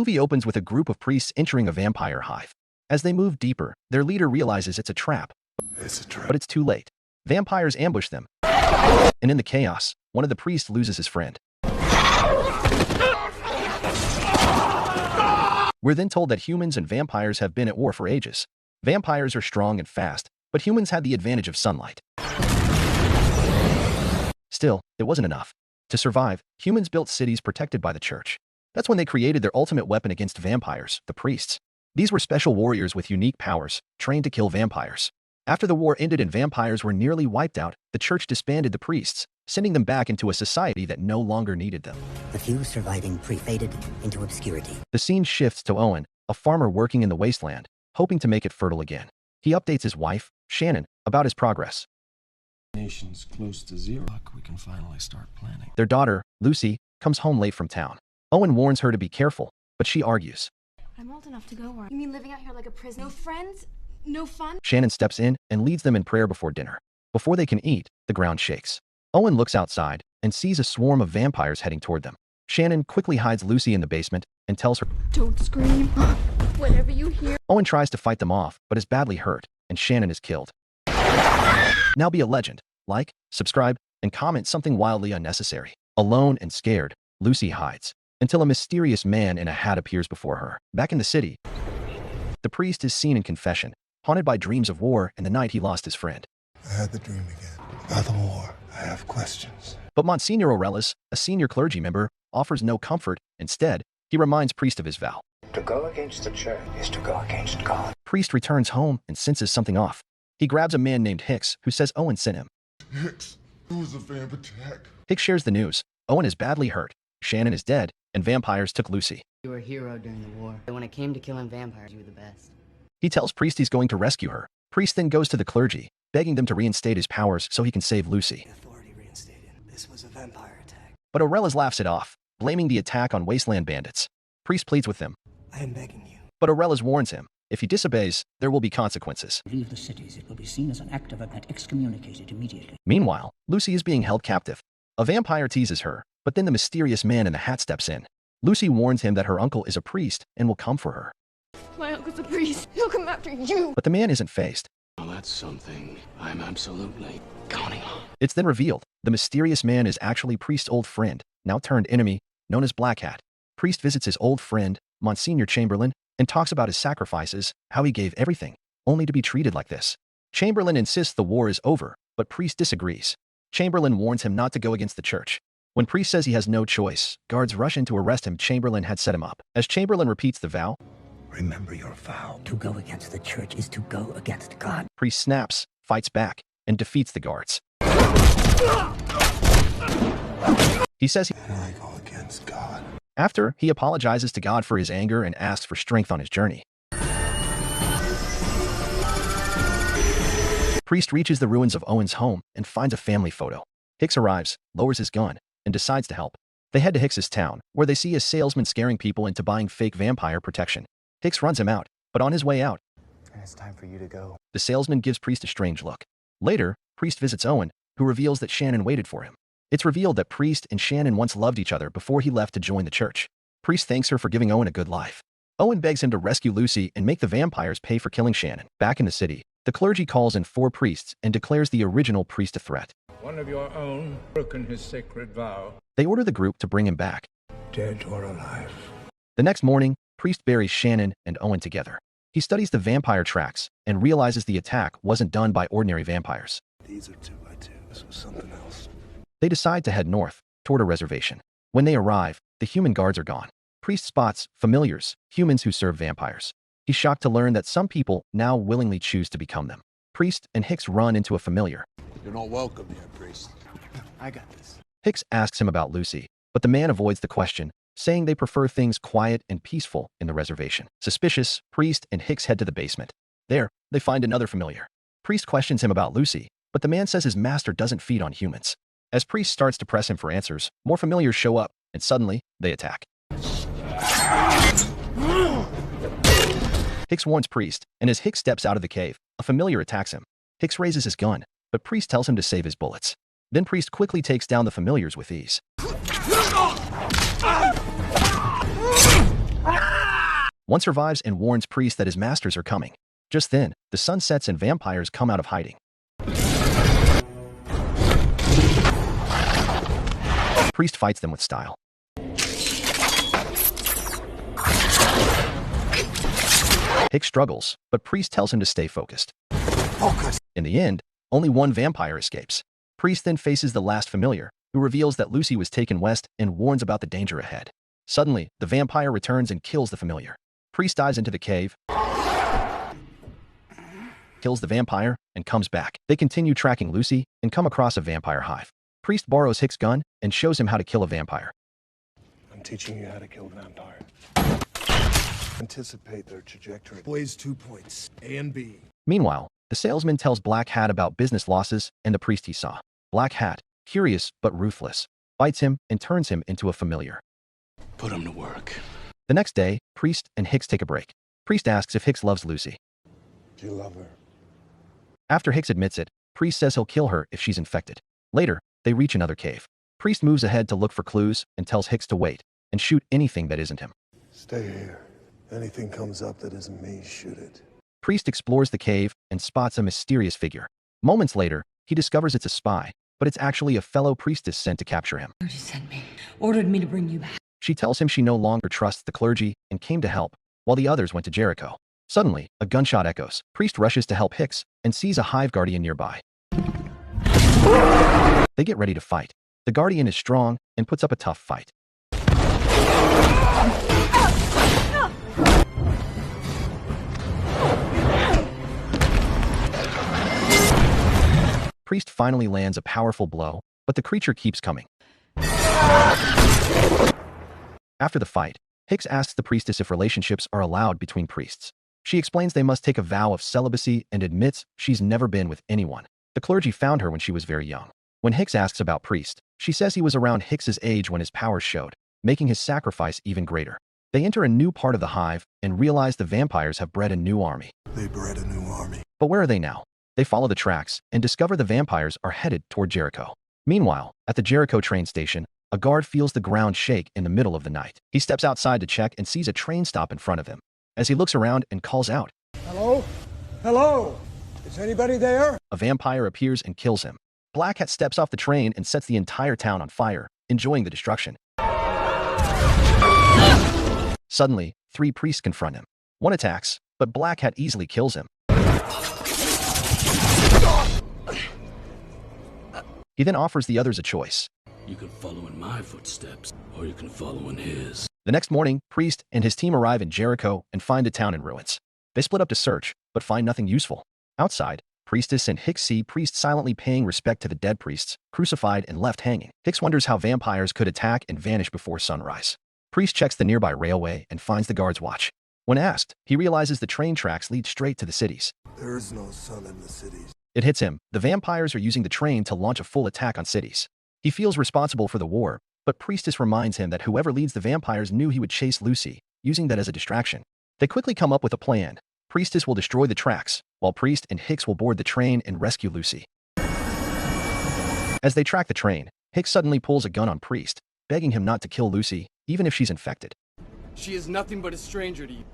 movie opens with a group of priests entering a vampire hive. As they move deeper, their leader realizes it's a trap. But it's too late. Vampires ambush them. And in the chaos, one of the priests loses his friend. We're then told that humans and vampires have been at war for ages. Vampires are strong and fast, but humans had the advantage of sunlight. Still, it wasn't enough. To survive, humans built cities protected by the church. That's when they created their ultimate weapon against vampires, the priests. These were special warriors with unique powers, trained to kill vampires. After the war ended and vampires were nearly wiped out, the church disbanded the priests, sending them back into a society that no longer needed them. The few surviving faded into obscurity. The scene shifts to Owen, a farmer working in the wasteland, hoping to make it fertile again. He updates his wife, Shannon, about his progress. Nation's close to zero. We can finally start planning. Their daughter, Lucy, comes home late from town. Owen warns her to be careful, but she argues. I'm old enough to go where? You mean living out here like a prisoner? No friends? No fun? Shannon steps in and leads them in prayer before dinner. Before they can eat, the ground shakes. Owen looks outside and sees a swarm of vampires heading toward them. Shannon quickly hides Lucy in the basement and tells her, "Don't scream. Whatever you hear." Owen tries to fight them off, but is badly hurt, and Shannon is killed. Now be a legend. Like, subscribe, and comment something wildly unnecessary. Alone and scared, Lucy hides, until a mysterious man in a hat appears before her. Back in the city, the priest is seen in confession, haunted by dreams of war and the night he lost his friend. I had the dream again. About the war, I have questions. But Monsignor Aurelius, a senior clergy member, offers no comfort. Instead, he reminds Priest of his vow. To go against the church is to go against God. Priest returns home and senses something off. He grabs a man named Hicks, who says Owen sent him. Hicks, it was a vamp attack. Hicks shares the news. Owen is badly hurt. Shannon is dead, and vampires took Lucy. You were a hero during the war, but when it came to killing vampires, you were the best. He tells Priest he's going to rescue her. Priest then goes to the clergy, begging them to reinstate his powers so he can save Lucy. The authority reinstated. This was a vampire attack. But Aurelius laughs it off, blaming the attack on wasteland bandits. Priest pleads with them. I am begging you. But Aurelius warns him. If he disobeys, there will be consequences. Leave the cities. It will be seen as an act of and excommunicated immediately. Meanwhile, Lucy is being held captive. A vampire teases her, but then the mysterious man in the hat steps in. Lucy warns him that her uncle is a priest and will come for her. My uncle's a priest. He'll come after you. But the man isn't fazed. Well, that's something I'm absolutely counting on. It's then revealed the mysterious man is actually Priest's old friend, now turned enemy, known as Black Hat. Priest visits his old friend, Monsignor Chamberlain, and talks about his sacrifices, how he gave everything, only to be treated like this. Chamberlain insists the war is over, but Priest disagrees. Chamberlain warns him not to go against the church. When Priest says he has no choice, guards rush in to arrest him. Chamberlain had set him up. As Chamberlain repeats the vow, Remember your vow. To go against the church is to go against God. Priest snaps, fights back, and defeats the guards. He says I go against God. After, he apologizes to God for his anger and asks for strength on his journey. Priest reaches the ruins of Owen's home and finds a family photo. Hicks arrives, lowers his gun, and decides to help. They head to Hicks's town, where they see a salesman scaring people into buying fake vampire protection. Hicks runs him out, but on his way out, It's time for you to go. the salesman gives Priest a strange look. Later, Priest visits Owen, who reveals that Shannon waited for him. It's revealed that Priest and Shannon once loved each other before he left to join the church. Priest thanks her for giving Owen a good life. Owen begs him to rescue Lucy and make the vampires pay for killing Shannon. Back in the city, the clergy calls in 4 priests and declares the original priest a threat. One of your own broken his sacred vow. They order the group to bring him back. Dead or alive. The next morning, Priest buries Shannon and Owen together. He studies the vampire tracks and realizes the attack wasn't done by ordinary vampires. These are 2 by 2. This was something else. They decide to head north, toward a reservation. When they arrive, the human guards are gone. Priest spots familiars, humans who serve vampires. He's shocked to learn that some people now willingly choose to become them. Priest and Hicks run into a familiar. You're not welcome here, priest. I got this. Hicks asks him about Lucy, but the man avoids the question, saying they prefer things quiet and peaceful in the reservation. Suspicious, Priest and Hicks head to the basement. There, they find another familiar. Priest questions him about Lucy, but the man says his master doesn't feed on humans. As Priest starts to press him for answers, more familiars show up, and suddenly, they attack. Hicks warns Priest, and as Hicks steps out of the cave, a familiar attacks him. Hicks raises his gun, but Priest tells him to save his bullets. Then Priest quickly takes down the familiars with ease. One survives and warns Priest that his masters are coming. Just then, the sun sets and vampires come out of hiding. Priest fights them with style. Hicks struggles, but Priest tells him to stay focused. Focus! In the end, only one vampire escapes. Priest then faces the last familiar, who reveals that Lucy was taken west and warns about the danger ahead. Suddenly, the vampire returns and kills the familiar. Priest dives into the cave, kills the vampire, and comes back. They continue tracking Lucy and come across a vampire hive. Priest borrows Hicks' gun and shows him how to kill a vampire. I'm teaching you how to kill vampires. Anticipate their trajectory. Blaze 2 points, A and B. Meanwhile, the salesman tells Black Hat about business losses and the priest he saw. Black Hat, curious but ruthless, bites him and turns him into a familiar. Put him to work. The next day, Priest and Hicks take a break. Priest asks if Hicks loves Lucy. Do you love her? After Hicks admits it, Priest says he'll kill her if she's infected. Later, they reach another cave. Priest moves ahead to look for clues and tells Hicks to wait and shoot anything that isn't him. Stay here. Anything comes up that isn't me, shoot it. Priest explores the cave and spots a mysterious figure. Moments later, he discovers it's a spy, but it's actually a fellow priestess sent to capture him. You sent me, ordered me to bring you back. She tells him she no longer trusts the clergy and came to help, while the others went to Jericho. Suddenly, a gunshot echoes. Priest rushes to help Hicks and sees a hive guardian nearby. They get ready to fight. The guardian is strong and puts up a tough fight. Priest finally lands a powerful blow, but the creature keeps coming. After the fight, Hicks asks the priestess if relationships are allowed between priests. She explains they must take a vow of celibacy and admits she's never been with anyone. The clergy found her when she was very young. When Hicks asks about Priest, she says he was around Hicks's age when his powers showed, making his sacrifice even greater. They enter a new part of the hive and realize the vampires have bred a new army. They bred a new army. But where are they now? They follow the tracks and discover the vampires are headed toward Jericho. Meanwhile, at the Jericho train station, a guard feels the ground shake in the middle of the night. He steps outside to check and sees a train stop in front of him. As he looks around and calls out, Hello? Hello? Is anybody there? a vampire appears and kills him. Black Hat steps off the train and sets the entire town on fire, enjoying the destruction. Suddenly, 3 priests confront him. One attacks, but Black Hat easily kills him. He then offers the others a choice. You can follow in my footsteps, or you can follow in his. The next morning, Priest and his team arrive in Jericho and find the town in ruins. They split up to search, but find nothing useful. Outside, Priestess and Hicks see Priest silently paying respect to the dead priests, crucified and left hanging. Hicks wonders how vampires could attack and vanish before sunrise. Priest checks the nearby railway and finds the guard's watch. When asked, he realizes the train tracks lead straight to the cities. There is no sun in the cities. It hits him. The vampires are using the train to launch a full attack on cities. He feels responsible for the war, but Priestess reminds him that whoever leads the vampires knew he would chase Lucy, using that as a distraction. They quickly come up with a plan. Priestess will destroy the tracks, while Priest and Hicks will board the train and rescue Lucy. As they track the train, Hicks suddenly pulls a gun on Priest, begging him not to kill Lucy, even if she's infected. She is nothing but a stranger to you.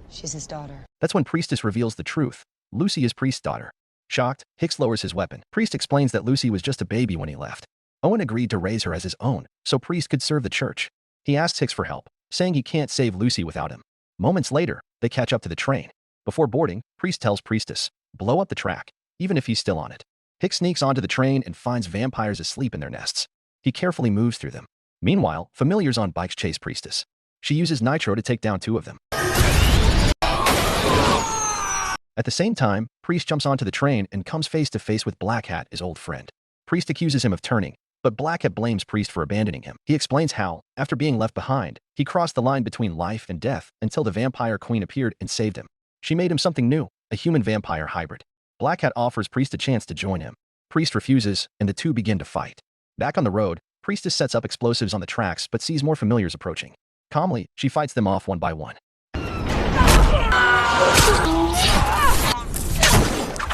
She's his daughter. That's when Priestess reveals the truth. Lucy is Priest's daughter. Shocked, Hicks lowers his weapon. Priest explains that Lucy was just a baby when he left. Owen agreed to raise her as his own, so Priest could serve the church. He asks Hicks for help, saying he can't save Lucy without him. Moments later, they catch up to the train. Before boarding, Priest tells Priestess, blow up the track, even if he's still on it. Hicks sneaks onto the train and finds vampires asleep in their nests. He carefully moves through them. Meanwhile, familiars on bikes chase Priestess. She uses nitro to take down 2 of them. At the same time, Priest jumps onto the train and comes face to face with Black Hat, his old friend. Priest accuses him of turning, but Black Hat blames Priest for abandoning him. He explains how, after being left behind, he crossed the line between life and death until the vampire queen appeared and saved him. She made him something new, a human-vampire hybrid. Black Hat offers Priest a chance to join him. Priest refuses, and the two begin to fight. Back on the road, Priestess sets up explosives on the tracks but sees more familiars approaching. Calmly, she fights them off one by one.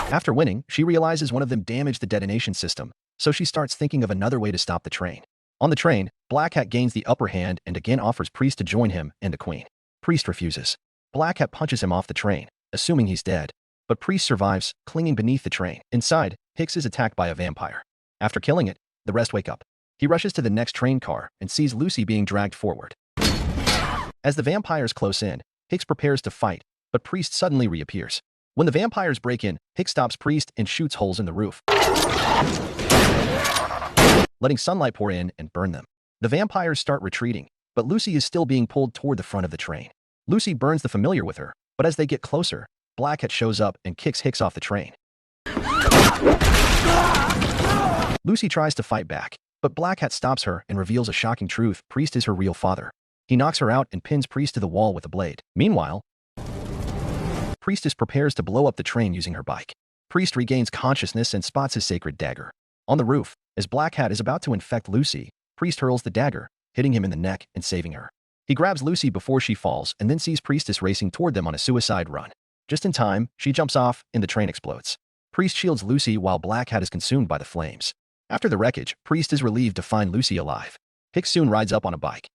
After winning, she realizes one of them damaged the detonation system, so she starts thinking of another way to stop the train. On the train, Black Hat gains the upper hand and again offers Priest to join him and the Queen. Priest refuses. Black Hat punches him off the train, assuming he's dead. But Priest survives, clinging beneath the train. Inside, Hicks is attacked by a vampire. After killing it, the rest wake up. He rushes to the next train car and sees Lucy being dragged forward. As the vampires close in, Hicks prepares to fight, but Priest suddenly reappears. When the vampires break in, Hicks stops Priest and shoots holes in the roof, letting sunlight pour in and burn them. The vampires start retreating, but Lucy is still being pulled toward the front of the train. Lucy burns the familiar with her, but as they get closer, Black Hat shows up and kicks Hicks off the train. Lucy tries to fight back, but Black Hat stops her and reveals a shocking truth: Priest is her real father. He knocks her out and pins Priest to the wall with a blade. Meanwhile, Priestess prepares to blow up the train using her bike. Priest regains consciousness and spots his sacred dagger. On the roof, as Black Hat is about to infect Lucy, Priest hurls the dagger, hitting him in the neck and saving her. He grabs Lucy before she falls and then sees Priestess racing toward them on a suicide run. Just in time, she jumps off and the train explodes. Priest shields Lucy while Black Hat is consumed by the flames. After the wreckage, Priest is relieved to find Lucy alive. Hicks soon rides up on a bike,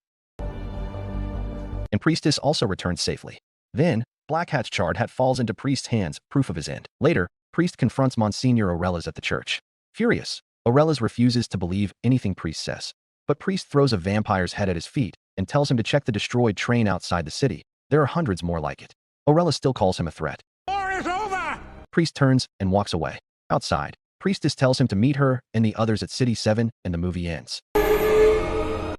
and Priestess also returns safely. Then, Black Hat's charred hat falls into Priest's hands, proof of his end. Later, Priest confronts Monsignor Aurelius at the church. Furious, Aurelius refuses to believe anything Priest says. But Priest throws a vampire's head at his feet and tells him to check the destroyed train outside the city. There are hundreds more like it. Aurelius still calls him a threat. War is over! Priest turns and walks away. Outside, Priestess tells him to meet her and the others at City 7, and the movie ends.